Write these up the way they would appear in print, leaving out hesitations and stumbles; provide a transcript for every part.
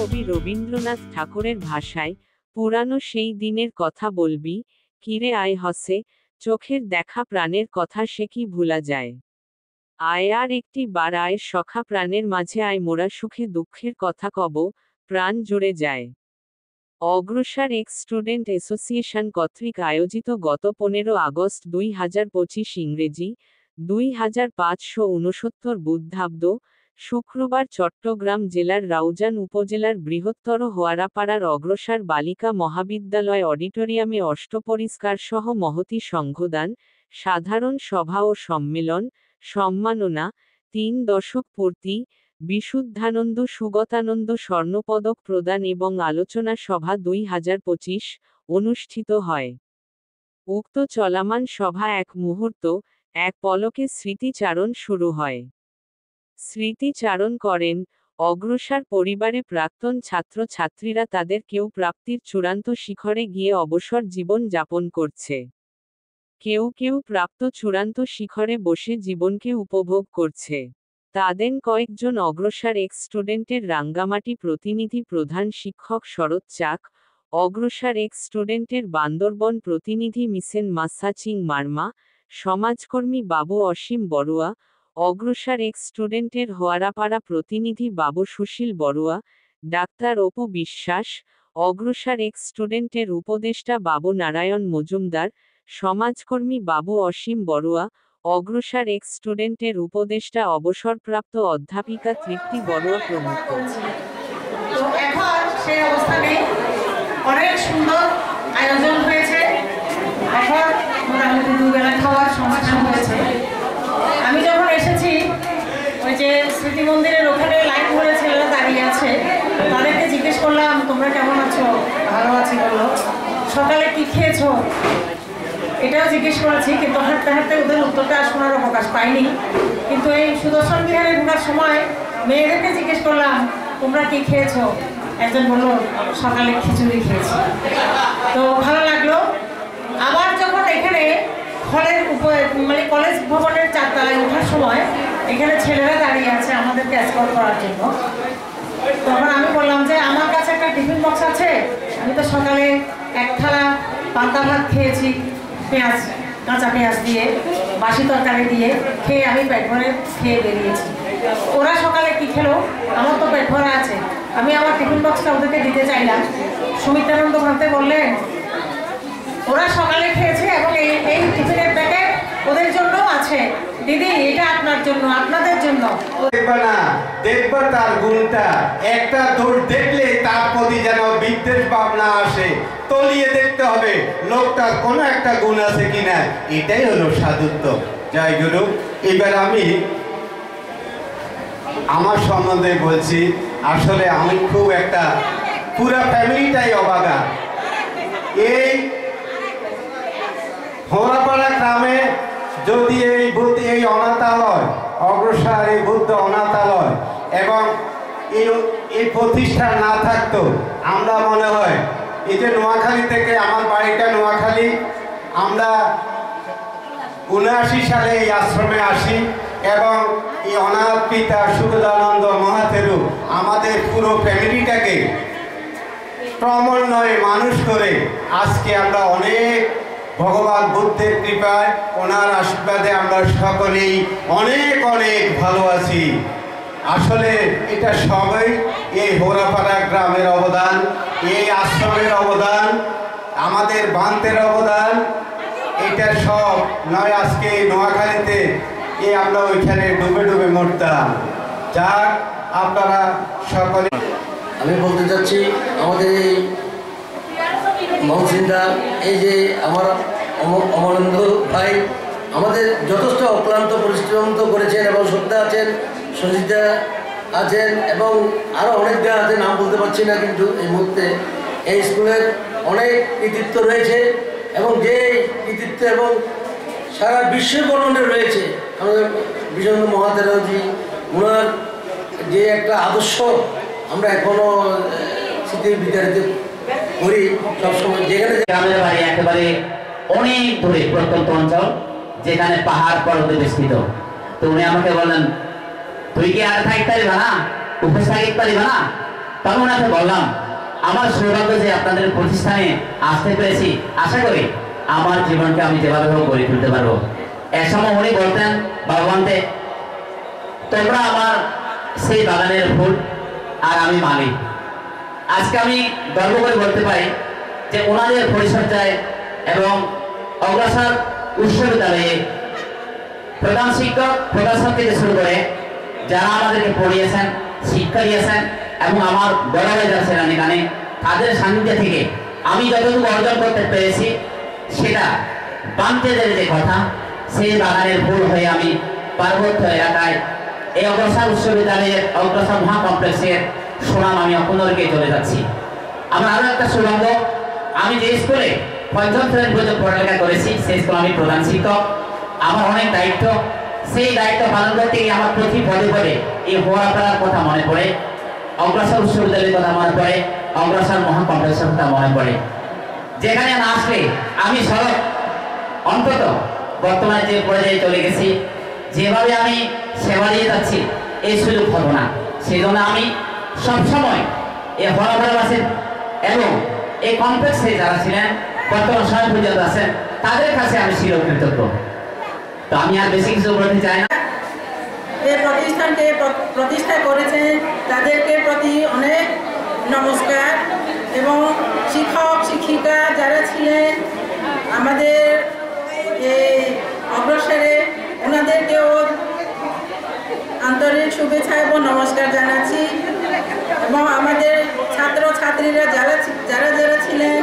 কবি রবীন্দ্রনাথ ঠাকুরের ভাষায়, পুরানো সেই দিনের কথা বলবি, কিরে আয় হসে, চোখের দেখা প্রাণের কথা সে কি ভুলা যায়। আয় আর একটি বার আয় সখা প্রাণের মাঝে আয় মোরা সুখে দুঃখের কথা কব, প্রাণ জুড়ে যায়। অগ্রসর এক্স স্টুডেন্ট অ্যাসোসিয়েশন কর্তৃক আয়োজিত গত 15 আগস্ট 2025 ইংরেজি 2569 বুদ্ধাব্দ শুক্রবার চট্টগ্রাম জেলার রাউজান উপজেলার বৃহত্তর হোয়ারাপাড়ার অগ্রসর বালিকা মহাবিদ্যালয় অডিটোরিয়ামে অষ্টপরিষ্কার সহ মহতী সংঘদান, সাধারণ সভা ও সম্মেলন, সম্মাননা, 3 দশক পূর্তি, বিশুদ্ধানন্দ সুগতানন্দ স্বর্ণপদক প্রদান এবং আলোচনা সভা 2025 অনুষ্ঠিত হয়। উক্ত চলমান সভা এক মুহূর্ত, এক পলকে স্মৃতিচারণ শুরু হয়। স্মৃতিচারণ করেন অগ্রসর পরিবারে প্রাক্তন ছাত্রছাত্রীরা, তাদের কেউ প্রাপ্তির চূড়ান্ত শিখরে গিয়ে অবসর জীবন যাপন করছে, কেউ কেউ প্রাপ্ত চূড়ান্ত শিখরে বসে জীবনকে উপভোগ করছে। তাদের কয়েকজন অগ্রসর এক্স স্টুডেন্টের রাঙ্গামাটি প্রতিনিধি প্রধান শিক্ষক শরৎ চাক, অগ্রসর এক্স স্টুডেন্টের বান্দরবন প্রতিনিধি মিসেন মাসাচিং মার্মা, সমাজকর্মী বাবু অসীম বড়ুয়া, অগ্রসর এক্স স্টুডেন্টের হোয়ারাপাড়া প্রতিনিধি বাবু সুশীল বড়ুয়া, ডাক্তার অপু বিশ্বাস, অগ্রসর এক্স স্টুডেন্টের উপদেষ্টা বাবু নারায়ণ মজুমদার, সমাজকর্মী বাবু অসীম বড়ুয়া, অগ্রসর এক্স স্টুডেন্টের উপদেষ্টা অবসরপ্রাপ্ত অধ্যাপিকা তৃপ্তি বড়ুয়া প্রমুখ। তো এখন সেই অবস্থানে অনেক সুন্দর আয়োজন হয়েছে। এখন মোটামুটি দুবেলা খাওয়ার সমস্যা হয়েছে। আমি যখন এসেছি, ওই যে স্মৃতি মন্দিরের ওখানে লাইন ধরে ছেলেরা দাঁড়িয়ে আছে, তাদেরকে জিজ্ঞেস করলাম তোমরা কেমন আছো? ভালো আছি বললো। সকালে কি খেয়েছো এটাও জিজ্ঞেস করেছি, কিন্তু হাঁটতে হাঁটতে ওদের উত্তরটা শোনার অবকাশ পাইনি। কিন্তু এই সুদর্শন বিহারে ঢোকার সময় মেয়েদেরকে জিজ্ঞেস করলাম তোমরা কি খেয়েছো? একজন বললো সকালে খিচুড়ি খেয়েছি। তো ভালো লাগলো। আবার যখন এখানে হলের উপরে মানে কলেজ ভবনের 4 তলায় ওঠার সময় এখানে ছেলেরা দাঁড়িয়ে আছে আমাদেরকে এসকর্ট করার জন্য। তখন আমি বললাম যে আমার কাছে একটা টিফিন বক্স আছে, আমি তো সকালে 1 থালা পান্তা ভাত খেয়েছি, পেঁয়াজ কাঁচা পেঁয়াজ দিয়ে বাসি তরকারি দিয়ে খেয়ে আমি পেট ভরে খেয়ে বেরিয়েছি। ওরা সকালে কি খেলো? আমার তো পেট ভরা আছে। আমি আমার টিফিন বক্সটা ওদেরকে দিতে চাইলাম। সুমিত্রানন্দ ভাবতে বললেন ওরা সকালে খেয়েছে এবং এই টিফিনের প্যাকেট ওদের জন্য আছে। দিদি এটা আপনার জন্য, আপনাদের জন্য। দেখবা না, দেখবা তার গুণটা। একটা দৌড় দেখলে তার প্রতি যেন বিদ্বেষ ভাবনা আসে। তলিয়ে দেখতে হবে লোকটার কোনো একটা গুণ আছে কিনা। এটাই হলো সাধুত্ব। জয় গুরু। এবার আমি আমার সম্বন্ধে বলছি। আসলে আমি খুব একটা পুরা ফ্যামিলিটাই অবাগা। এই হোরাপাড়া গ্রামে যদি এই অনাথালয়, অগ্রসর এই বুদ্ধ অনাথালয় এবং এই প্রতিষ্ঠান না থাকতো, আমরা মনে হয় এই যে নোয়াখালী থেকে, আমার বাড়িটা নোয়াখালী, আমরা 79 সালে এই আশ্রমে আসি এবং এই অনাথ পিতা সুগতানন্দ মহাথেরু আমাদের পুরো ফ্যামিলিটাকে ক্রমান্বয়ে মানুষ করে আজকে আমরা অনেক ভগবান বুদ্ধের কৃপায়, ওনার আশীর্বাদে আমরা সকলেই অনেক অনেক ভালো আছি। আসলে এটা সবাই এই হোরাপাড়া গ্রামের অবদান, এই আশ্রমের অবদান, আমাদের বান্তের অবদান। এটা সব নয় আজকে নোয়াখালীতে আমরা ওইখানে ডুবে ডুবে মরতাম। যাক, আপনারা সকলে, আমি বলতে চাচ্ছি আমাদের এই মহসিনদা, এই যে আমার অমরানন্দ ভাই আমাদের যথেষ্ট অক্লান্ত পরিশ্রম তো করেছেন এবং শ্রদ্ধা আছেন, সঞ্জিতা আছেন এবং আরও অনেকটা আছে, নাম বলতে পারছি না। কিন্তু এই মুহূর্তে এই স্কুলের অনেক কৃতিত্ব রয়েছে এবং যে কৃতিত্ব এবং সারা বিশ্বের বর্ণনে রয়েছে। আমাদের বিশ্বনাথ মহাতেরাজি ওনার যে একটা আদর্শ আমরা এখনও স্মৃতির বিতাড়িত করি সবসময়। যেখানে গ্রামের বাড়ি একেবারে অনেক দূরে প্রত্যন্ত অঞ্চল, যেখানে পাহাড় পর্বতে বিস্তৃত। তো উনি আমাকে বললেন তুই কি আর থাকতে পারিবা না, উপোস থাকতে পারিবা না? তখন ওনাকে বললাম আমার সৌভাগ্য যে আপনাদের প্রতিষ্ঠানে আসতে পেরেছি, আশা করি আমার জীবনকে আমি যেভাবে হোক গড়ে তুলতে পারবো। এক সময় উনি বলতেন ভগবানকে, তোমরা আমার সেই বাগানের ফুল আর আমি মালিক। আজকে আমি গর্ব করে বলতে পারি যে ওনাদের পরিচর্যায় এবং অগ্রসর উচ্চ বিদ্যালয়ে প্রধান শিক্ষক প্রকাশক থেকে শুরু করে যারা আমাদেরকে পড়িয়েছেন, শিক্ষা দিয়েছেন এবং আমার বড় হয়ে যাচ্ছেন এখানে, তাদের সান্নিধ্য থেকে আমি যতটুকু অর্জন করতে পেরেছি সেটা বান্তেদের যে কথা, সেই বাগানের ফুল হয়ে আমি পার্বত্য এলাকায় এই অগ্রসর উচ্চ বিদ্যালয়ের অগ্রসর মহা কমপ্লেক্সের সুনাম আমি অপনরকে চলে যাচ্ছি। আমার আরো একটা সৌভাগ্য, আমি যে স্কুলে পঞ্চম শ্রেণী পর্যন্ত পড়ালেখা করেছি সেই স্কুলে আমি প্রধান শিক্ষক। আমার অনেক দায়িত্ব, সেই দায়িত্ব পালন করতে গিয়ে আমার প্রতি পদে পদে এই হোয়াপাড়ার কথা মনে পড়ে, অগ্রসর উচ্চ বিদ্যালয়ের কথা মনে পড়ে, অগ্রসর মহা কমপ্লেক্সের কথা মনে পড়ে। যেখানে না আসলে আমি সড়ক অন্তত বর্তমানে যে পর্যায়ে চলে গেছি, যেভাবে আমি সেবা দিয়ে যাচ্ছি এই সুযোগ হতো না। সেই জন্য আমি সবসময় এই হোয়াপাড়াবাসীর এবং এই কমপ্লেক্সে যারা ছিলেন বর্তমান সময় পর্যন্ত আছেন তাদের কাছে আমি চিরকৃতজ্ঞ। তো আমি আর বেশি কিছু বলতে চাই না। এই প্রতিষ্ঠানকে প্রতিষ্ঠা করেছেন তাদেরকে প্রতি অনেক নমস্কার, এবং শিক্ষক শিক্ষিকা যারা ছিলেন আমাদের এই অগ্রসরে ওনাদেরকেও আন্তরিক শুভেচ্ছা এবং নমস্কার জানাচ্ছি। এবং আমাদের ছাত্র ছাত্রীরা যারা যারা যারা ছিলেন,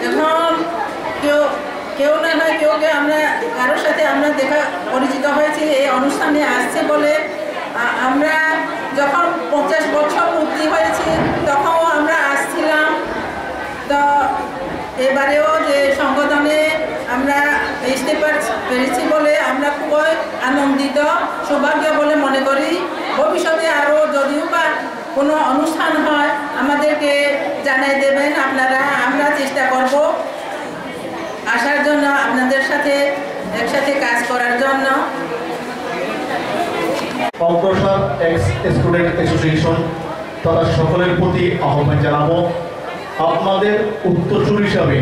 এখন কেউ না হয় কেউ আমরা কারোর সাথে আমরা পরিচিত হয়েছি এই অনুষ্ঠানে আসছে বলে। আমরা যখন 50 বছর পূর্তি হয়েছে তখন আমরা আসছিলাম। তো এবারেও যে সংগঠনে আমরা আসতে পেরেছি বলে আমরা খুবই আনন্দিত, সৌভাগ্য বলে মনে করি। ভবিষ্যতে আরও যদিও বা কোনো অনুষ্ঠান হয় আমাদেরকে জানাই দেবেন আপনারা, আমরা চেষ্টা করব আসার জন্য, আপনাদের সাথে একসাথে কাজ করার জন্য। অগ্রসর এক্স স্টুডেন্ট অ্যাসোসিয়েশন তারা সকলের প্রতি আহ্বান জানাবো, আপনাদের উত্তরসূরি হিসাবে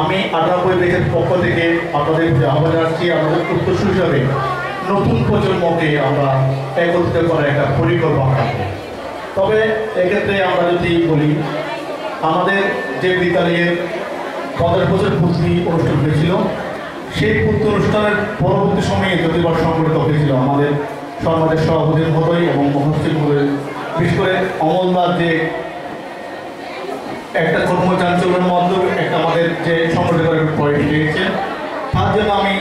আমি 98 ব্যাচের পক্ষ থেকে আপনাদের আহ্বান জানাচ্ছি, আমাদের উত্তরসূরি হিসাবে নতুন প্রজন্মকে আমরা একত্রিত করার একটা পরিকল্পনা থাকবে। তবে এক্ষেত্রে আমরা যদি বলি, আমাদের যে বিদ্যালয়ের 50 বছর পূর্তি অনুষ্ঠান হয়েছিল, সেই পূর্তি অনুষ্ঠানের পরবর্তী সময়ে যদিবার সংগঠিত হয়েছিল আমাদের সমাজের সভাপতি মহোদয় এবং মহোদয় মহোদয়, বিশেষ করে অমলদার যে একটা কর্মচাঞ্চল্যের মাধ্যমে একটা আমাদের যে সংগঠিত করার পয়েন্ট দিয়েছেন, তার জন্য আমি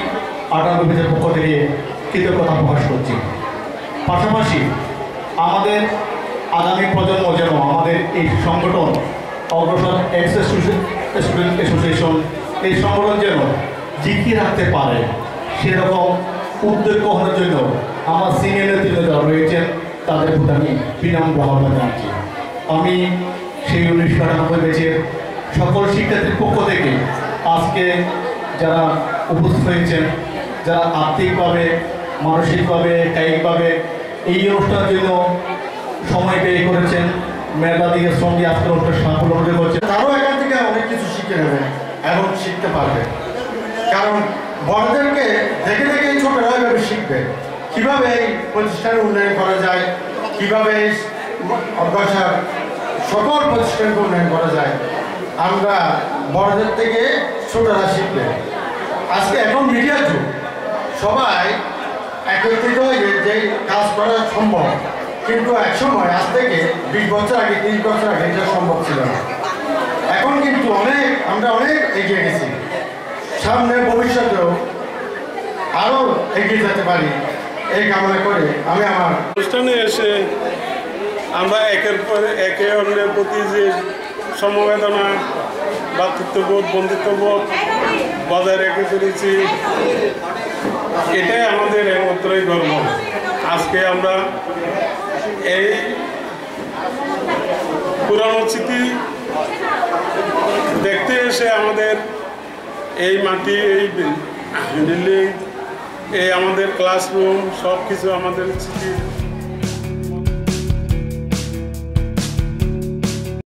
98 ব্যাচের পক্ষ থেকে কৃতজ্ঞতা প্রকাশ করছি। পাশাপাশি আমাদের আগামী প্রজন্ম যেন আমাদের এই সংগঠন অগ্রসর এক্স স্টুডেন্ট অ্যাসোসিয়েশন এই সংগঠন যেন জিকিয়ে রাখতে পারে, সেরকম উদ্যোগ গ্রহণের জন্য আমার সিনিয়র নেতৃত্ব যারা রয়েছেন তাদের প্রতি আমি বিনম্র আহ্বান জানাচ্ছি। আমি সেই 1998 ব্যাচের সকল শিক্ষার্থীর পক্ষ থেকে আজকে যারা উপস্থিত হয়েছেন, যারা আর্থিকভাবে, মানসিকভাবে, কায়িকভাবে এই অনুষ্ঠানের জন্য সময় ব্যয় করেছেন, মেধা দিয়ে সঙ্গে আজকের অনুষ্ঠান সাফল্য অর্জন করছেন, তারাও এখান থেকে অনেক কিছু শিখে নেবে এবং শিখতে পারবে। কারণ বড়দেরকে দেখে দেখে ছোটরা এভাবে শিখবে কীভাবে এই প্রতিষ্ঠানের উন্নয়ন করা যায়, কীভাবে অগ্রসর সকল প্রতিষ্ঠানকে উন্নয়ন করা যায়। আমরা বড়দের থেকে ছোটরা শিখবে। আজকে এখন মিডিয়া যুগ, সবাই একত্রিত হয়ে যে কাজ করা সম্ভব, কিন্তু একসময় আজ থেকে 20 বছর আগে, 30 বছর আগে এটা সম্ভব ছিল না। এখন কিন্তু আমরা অনেক এগিয়ে গেছি, সামনে ভবিষ্যতেও আরও এগিয়ে যেতে পারি এই কামনা করে আমি আমার অনুষ্ঠানে এসে আমরা একের পর একে অন্যের প্রতি যে সমবেদনা, ভ্রাতৃত্ববোধ, বন্ধুত্ববোধ বজায় রেখে চলেছি, এটাই আমাদের একমাত্রই গর্ব। আজকে আমরা এই পুরানো স্মৃতি দেখতে এসে আমাদের এই মাটি, এই বিল্ডিং, এই আমাদের ক্লাসরুম সব কিছু আমাদের স্মৃতি